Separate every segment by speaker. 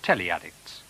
Speaker 1: Telly Addicts.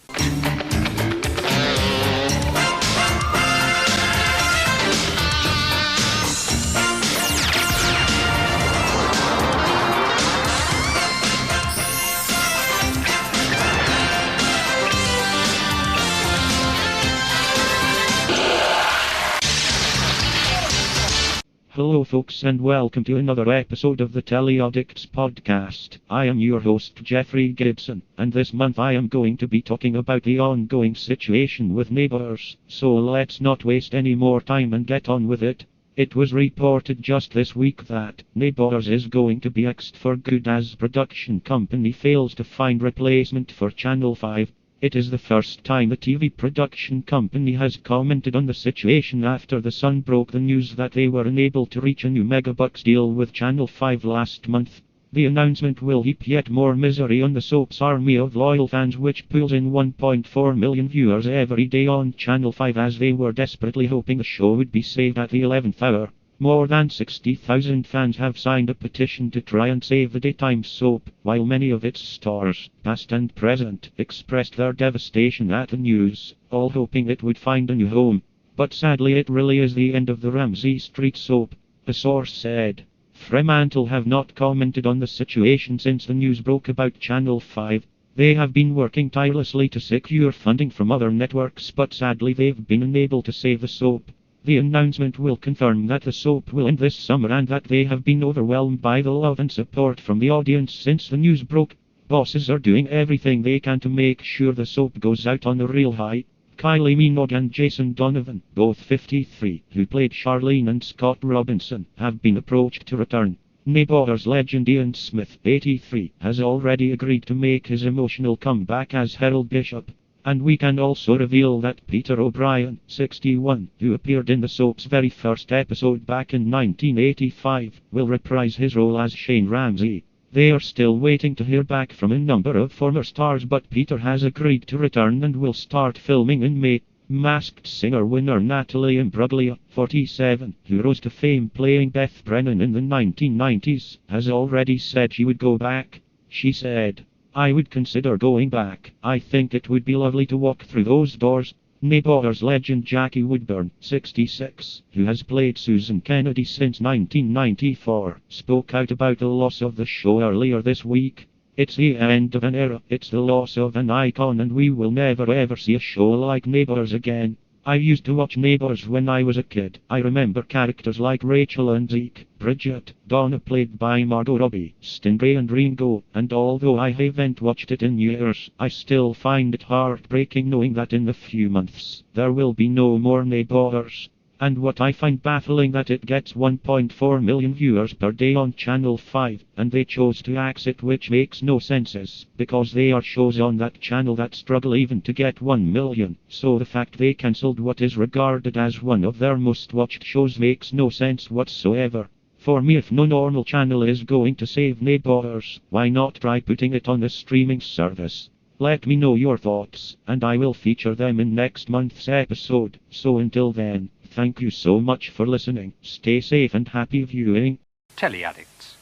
Speaker 2: Hello folks and welcome to another episode of the Telly Addicts podcast. I am your host Jeffrey Gibson, and this month I am going to be talking about the ongoing situation with Neighbours. So let's not waste any more time and get on with it. It was reported just this week that Neighbours is going to be axed for good as production company fails to find replacement for Channel 5. It is the first time a TV production company has commented on the situation after The Sun broke the news that they were unable to reach a new megabucks deal with Channel 5 last month. The announcement will heap yet more misery on the soap's army of loyal fans, which pulls in 1.4 million viewers every day on Channel 5, as they were desperately hoping the show would be saved at the 11th hour. More than 60,000 fans have signed a petition to try and save the daytime soap, while many of its stars, past and present, expressed their devastation at the news, all hoping it would find a new home. But sadly it really is the end of the Ramsey Street soap, a source said. Fremantle have not commented on the situation since the news broke about Channel 5. They have been working tirelessly to secure funding from other networks, but sadly they've been unable to save the soap. The announcement will confirm that the soap will end this summer and that they have been overwhelmed by the love and support from the audience since the news broke. Bosses are doing everything they can to make sure the soap goes out on a real high. Kylie Minogue and Jason Donovan, both 53, who played Charlene and Scott Robinson, have been approached to return. Neighbours legend Ian Smith, 83, has already agreed to make his emotional comeback as Harold Bishop. And we can also reveal that Peter O'Brien, 61, who appeared in the soap's very first episode back in 1985, will reprise his role as Shane Ramsey. They are still waiting to hear back from a number of former stars, but Peter has agreed to return and will start filming in May. Masked Singer winner Natalie Imbruglia, 47, who rose to fame playing Beth Brennan in the 1990s, has already said she would go back. She said, "I would consider going back. I think it would be lovely to walk through those doors." Neighbours legend Jackie Woodburn, 66, who has played Susan Kennedy since 1994, spoke out about the loss of the show earlier this week. "It's the end of an era, it's the loss of an icon, and we will never ever see a show like Neighbours again. I used to watch Neighbours when I was a kid. I remember characters like Rachel and Zeke, Bridget, Donna played by Margot Robbie, Stingray and Ringo, and although I haven't watched it in years, I still find it heartbreaking knowing that in a few months, there will be no more Neighbours. And what I find baffling that it gets 1.4 million viewers per day on Channel 5, and they chose to axe it, which makes no sense, because they are shows on that channel that struggle even to get 1 million, so the fact they cancelled what is regarded as one of their most watched shows makes no sense whatsoever. For me, if no normal channel is going to save Neighbours, why not try putting it on a streaming service? Let me know your thoughts, and I will feature them in next month's episode. So until then, thank you so much for listening. Stay safe and happy viewing.
Speaker 1: Telly Addicts.